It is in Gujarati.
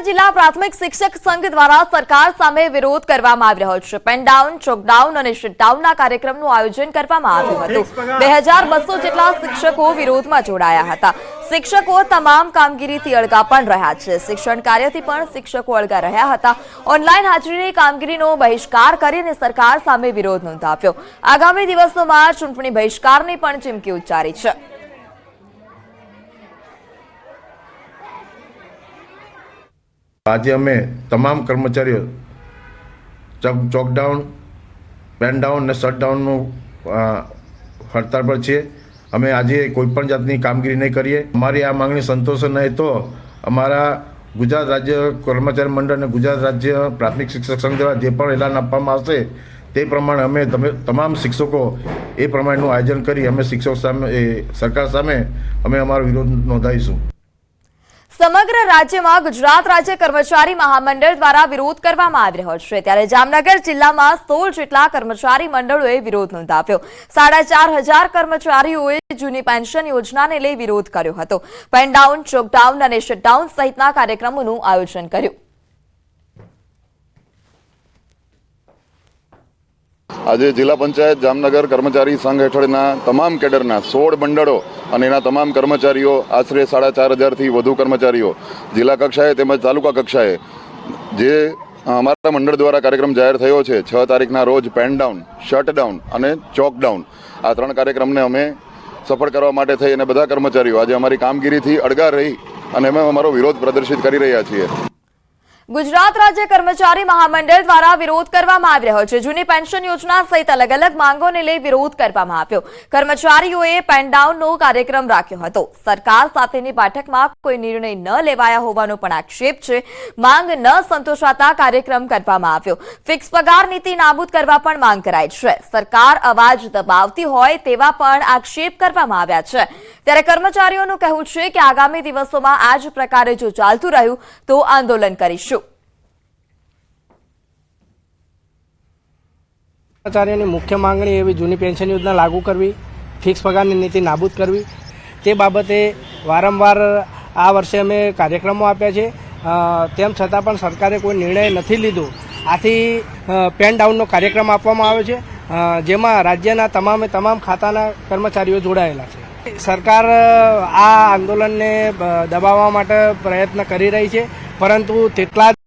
જિલ્લા પ્રાથમિક શિક્ષક સંઘ દ્વારા સરકાર સામે વિરોધ કરવામાં આવી રહ્યો છે। પેન ડાઉન, ચોકડાઉન અને શટડાઉનના કાર્યક્રમનું આયોજન કરવામાં આવ્યું હતું। 2200 જેટલા શિક્ષકો વિરોધમાં જોડાયા હતા। શિક્ષકો તમામ કામગીરીથી અળગા પણ રહ્યા છે। શિક્ષણ કાર્યથી પણ શિક્ષકો અળગા રહ્યા હતા। ઓનલાઈન હાજરીની કામગીરીનો બહિષ્કાર કરીને સરકાર સામે વિરોધ નોંધાવ્યો। આગામી દિવસોમાં ચૂંટણી બહિષ્કારની પણ ચીમકી ઉચ્ચારી છે। આજે અમે તમામ કર્મચારીઓ ચોકડાઉન, પેન ડાઉન અને શટડાઉનનું હડતાળ પર છીએ। અમે આજે કોઈપણ જાતની કામગીરી નહીં કરીએ। અમારી આ માંગણી સંતોષ નહીં તો અમારા ગુજરાત રાજ્ય કર્મચારી મંડળ અને ગુજરાત રાજ્ય પ્રાથમિક શિક્ષક સંઘ દ્વારા જે પણ એલાન આપવામાં આવશે તે પ્રમાણે અમે તમામ શિક્ષકો એ પ્રમાણેનું આયોજન કરી અમે શિક્ષકો સામે સરકાર સામે અમે અમારો વિરોધ નોંધાવીશું। સમગ્ર રાજ્યમાં ગુજરાત રાજ્ય કર્મચારી મહામંડળ દ્વારા વિરોધ કરવામાં આવી રહ્યો છે, ત્યારે જામનગર જિલ્લામાં 16 જેટલા કર્મચારી મંડળોએ વિરોધ નોંધાવ્યો। 4500 કર્મચારીઓએ જૂની પેન્શન યોજનાને લઈ વિરોધ કર્યો હતો। પેન ડાઉન, ચોકડાઉન અને શટડાઉન સહિતના કાર્યક્રમોનું આયોજન કર્યું। આજે જિલ્લા પંચાયત જામનગર કર્મચારી સંઘ હેઠળના તમામ કેડરના 16 મંડળો અને એના તમામ કર્મચારીઓ આશરે 4500થી વધુ કર્મચારીઓ જિલ્લા કક્ષાએ તેમજ તાલુકા કક્ષાએ જે અમારા મંડળ દ્વારા કાર્યક્રમ જાહેર થયો છે 6 તારીખના રોજ પેન ડાઉન, શટડાઉન અને ચોકડાઉન આ 3 કાર્યક્રમને અમે સફળ કરવા માટે થઈ અને બધા કર્મચારીઓ આજે અમારી કામગીરીથી અળગા રહી અને અમે અમારો વિરોધ પ્રદર્શિત કરી રહ્યા છીએ। ગુજરાત રાજ્ય કર્મચારી મહામંડળ દ્વારા વિરોધ કરવામાં આવી રહ્યો છે। જૂની પેન્શન યોજના સહિત અલગ અલગ માંગોને લઈ વિરોધ કરવામાં આવ્યો। કર્મચારીઓએ પેન ડાઉનનો કાર્યક્રમ રાખ્યો હતો। સરકાર સાથેની બેઠકમાં કોઈ નિર્ણય ન લેવાયા હોવાનો પણ આક્ષેપ છે। માંગ ન સંતોષાતા કાર્યક્રમ કરવામાં આવ્યો। ફિક્સ પગાર નીતિ નાબૂદ કરવા પણ માંગ કરાઈ છે। સરકાર અવાજ દબાવતી હોય તેવા પણ આક્ષેપ કરવામાં આવ્યા છે। ત્યારે કર્મચારીઓનું કહેવું છે કે આગામી દિવસોમાં આ જ પ્રકારે જો ચાલતું રહ્યું તો આંદોલન કરીશું। કર્મચારીઓની મુખ્ય માંગણી એવી જૂની પેન્શન યોજના લાગુ કરવી, ફિક્સ પગારની નીતિ નાબૂદ કરવી, તે બાબતે વારંવાર આ વર્ષે અમે કાર્યક્રમો આપ્યા છે। તેમ છતાં પણ સરકારે કોઈ નિર્ણય નથી લીધો। આથી પેન ડાઉનનો કાર્યક્રમ આપવામાં આવ્યો છે, જેમાં રાજ્યના તમામ ખાતાના કર્મચારીઓ જોડાયેલા છે। સરકાર આ આંદોલનને દબાવવા માટે પ્રયત્ન કરી રહી છે, પરંતુ તેટલા